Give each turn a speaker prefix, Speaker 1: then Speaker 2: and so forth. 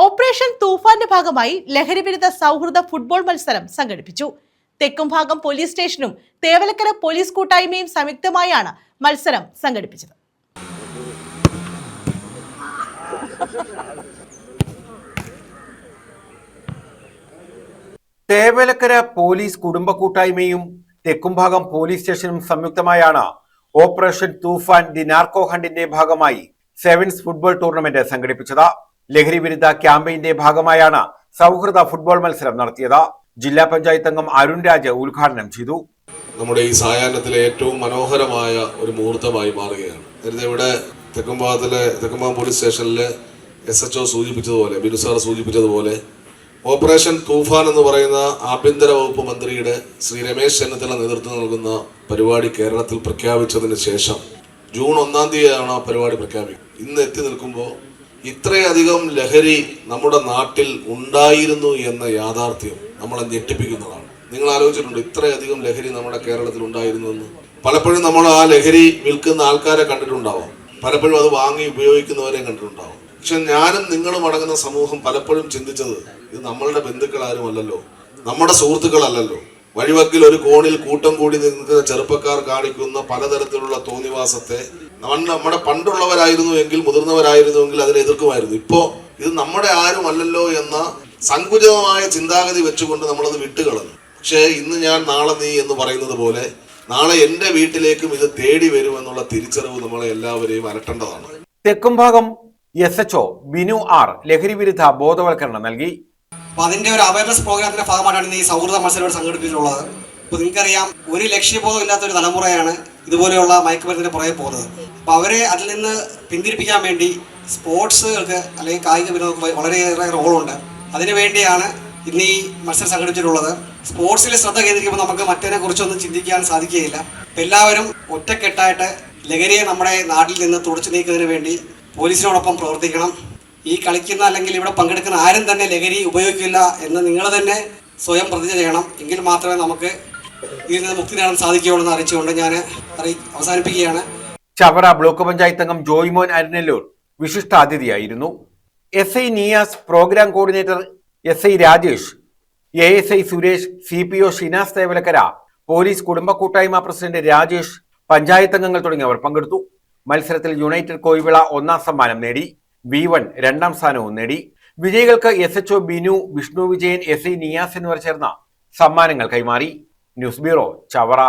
Speaker 1: Operation തൂഫാന്റെ ഭാഗമായി ലഹരിവിരുദ്ധ സൗഹൃദ ഫുട്ബോൾ മത്സരം സംഘടിപ്പിച്ചു. തെക്കുംഭാഗം പോലീസ് സ്റ്റേഷനും തേവലക്കര പോലീസ് കൂട്ടായ്മയും സംയുക്തമായാണ് മത്സരം സംഘടിപ്പിച്ചത്.
Speaker 2: തേവലക്കര പോലീസ് കുടുംബ കൂട്ടായ്മയും തെക്കുംഭാഗം പോലീസ് സ്റ്റേഷനും സംയുക്തമായാണ് ഓപ്പറേഷൻ തൂഫാൻ ദി നാർക്കോ ഹണ്ടിന്റെ ഭാഗമായി സെവൻസ് ഫുട്ബോൾ ടൂർണമെന്റ് സംഘടിപ്പിച്ചത്. ലഹരി വിരുദ്ധ ക്യാമ്പയിന്റെ ഭാഗമായാണ് സൗഹൃദ ഫുട്ബോൾ മത്സരം നടത്തിയത്. ജില്ലാ പഞ്ചായത്ത് അംഗം അരുൺ രാജ് ഉദ്ഘാടനം ചെയ്തു.
Speaker 3: നമ്മുടെ ഈ സായാഹ്നത്തിലെ ഏറ്റവും മനോഹരമായ ഒരു മുഹൂർത്തമായി മാറുകയാണ്. നേരത്തെ ഇവിടെ തെക്കുംഭാഗം പോലീസ് സ്റ്റേഷനിലെ SHO സൂചിപ്പിച്ചതുപോലെ, ബിനു സാർ സൂചിപ്പിച്ചതുപോലെ, ഓപ്പറേഷൻ തൂഫാൻ എന്ന് പറയുന്ന ആഭ്യന്തര വകുപ്പ് മന്ത്രിയുടെ ശ്രീ രമേശ് ചെന്നിത്തല നേതൃത്വം നൽകുന്ന പരിപാടി കേരളത്തിൽ പ്രഖ്യാപിച്ചതിന് ശേഷം ജൂൺ 1-ാം തീയതിയാണ് ആ പരിപാടി പ്രഖ്യാപിക്കുന്നത്. ഇന്ന് എത്തി നിൽക്കുമ്പോൾ ഇത്രയധികം ലഹരി നമ്മുടെ നാട്ടിൽ ഉണ്ടായിരുന്നു എന്ന യാഥാർത്ഥ്യം നമ്മളെ ഞെട്ടിപ്പിക്കുന്നതാണ്. നിങ്ങൾ ആലോചിച്ചിട്ടുണ്ട് ഇത്രയധികം ലഹരി നമ്മുടെ കേരളത്തിൽ ഉണ്ടായിരുന്നു എന്ന്? പലപ്പോഴും നമ്മൾ ആ ലഹരി വിൽക്കുന്ന ആൾക്കാരെ കണ്ടിട്ടുണ്ടാവാം, പലപ്പോഴും അത് വാങ്ങി ഉപയോഗിക്കുന്നവരെയും കണ്ടിട്ടുണ്ടാവും. പക്ഷെ ഞാനും നിങ്ങളും അടങ്ങുന്ന സമൂഹം പലപ്പോഴും ചിന്തിച്ചത് ഇത് നമ്മളുടെ ബന്ധുക്കളാരും അല്ലല്ലോ, നമ്മുടെ സുഹൃത്തുക്കളല്ലല്ലോ. വഴിവക്കിൽ ഒരു കോണിൽ കൂട്ടം കൂടി നിൽക്കുന്ന ചെറുപ്പക്കാർ കാണിക്കുന്ന പലതരത്തിലുള്ള തോന്നിവാസത്തെ നമ്മുടെ പണ്ടുള്ളവരായിരുന്നു എങ്കിൽ, മുതിർന്നവരായിരുന്നുവെങ്കിൽ അതിനെ എതിർക്കുമായിരുന്നു. ഇപ്പോ ഇത് നമ്മുടെ ആരും അല്ലല്ലോ എന്ന സങ്കുചിതമായ ചിന്താഗതി വെച്ചുകൊണ്ട് നമ്മളത് വിട്ടുകളഞ്ഞു. പക്ഷേ ഇന്ന് ഞാൻ നാളെ നീ എന്ന് പറയുന്നത് പോലെ നാളെ എന്റെ വീട്ടിലേക്കും ഇത് തേടി വരുമെന്നുള്ള തിരിച്ചറിവ് നമ്മളെ എല്ലാവരെയും അലട്ടേണ്ടതാണ്.
Speaker 2: തെക്കുംഭാഗം SHO ബിനു ആർ ലഹരി വിരുദ്ധ ബോധവൽക്കരണം നൽകി.
Speaker 4: അതിന്റെ ഒരു അവയർനെസ് പ്രോഗ്രാമിന്റെ ഭാഗമായിട്ടാണ് ഈ സൗഹൃദ മത്സരം സംഘടിപ്പിച്ചിട്ടുള്ളത്. ഇപ്പോൾ നിങ്ങൾക്കറിയാം, ഒരു ലക്ഷ്യബോധം ഇല്ലാത്തൊരു തലമുറയാണ് ഇതുപോലെയുള്ള മയക്കുമരുന്നിന് പുറകെ പോകുന്നത്. അപ്പോൾ അവരെ അതിൽ നിന്ന് പിന്തിരിപ്പിക്കാൻ വേണ്ടി സ്പോർട്സുകൾക്ക് അല്ലെങ്കിൽ കായിക വിനോദങ്ങൾക്ക് വളരെയേറെ റോളുണ്ട്. അതിനുവേണ്ടിയാണ് ഇന്ന് ഈ മത്സരം സംഘടിപ്പിച്ചിട്ടുള്ളത്. സ്പോർട്സിൽ ശ്രദ്ധ കേന്ദ്രീകരിക്കുമ്പോൾ നമുക്ക് മറ്റതിനെ കുറിച്ചൊന്നും ചിന്തിക്കാൻ സാധിക്കുകയില്ല. എല്ലാവരും ഒറ്റക്കെട്ടായിട്ട് ലഹരിയെ നമ്മുടെ നാട്ടിൽ നിന്ന് തുടച്ചു നീക്കുന്നതിന് വേണ്ടി പോലീസിനോടൊപ്പം പ്രവർത്തിക്കണം. ഈ കളിക്കുന്ന അല്ലെങ്കിൽ ഇവിടെ പങ്കെടുക്കുന്ന ആരും തന്നെ ലഹരി ഉപയോഗിക്കില്ല എന്ന് നിങ്ങൾ തന്നെ സ്വയം പ്രതിജ്ഞ ചെയ്യണം. എങ്കിൽ മാത്രമേ നമുക്ക് ഇതിൽ നിന്ന് മുക്തി നേടാൻ സാധിക്കുകയുള്ളൂ എന്ന് അറിയിച്ചുകൊണ്ട് ഞാൻ അവസാനിപ്പിക്കുകയാണ്.
Speaker 2: ചവറ ബ്ലോക്ക് പഞ്ചായത്ത് അംഗം ജോയ്മോൻ അരിനെല്ലൂർ വിശിഷ്ട അതിഥിയായിരുന്നു. SI Niyas, programme coordinator SI Rajesh, ASI Suresh, CPO Shinas Thevalakkara, police കുടുംബ കൂട്ടായ്മ പ്രസിഡന്റ് രാജേഷ്, പഞ്ചായത്ത് അംഗങ്ങൾ തുടങ്ങിയവർ പങ്കെടുത്തു. മത്സരത്തിൽ യുണൈറ്റഡ് കോയിവിള 1-ാം സമ്മാനം നേടി. V1 2-ാം സ്ഥാനവും നേടി. വിജയികൾക്ക് SHO ബിനു, വിഷ്ണു വിജയൻ, SI നിയാസ് എന്നിവർ ചേർന്ന സമ്മാനങ്ങൾ കൈമാറി. News bureau, Chavara.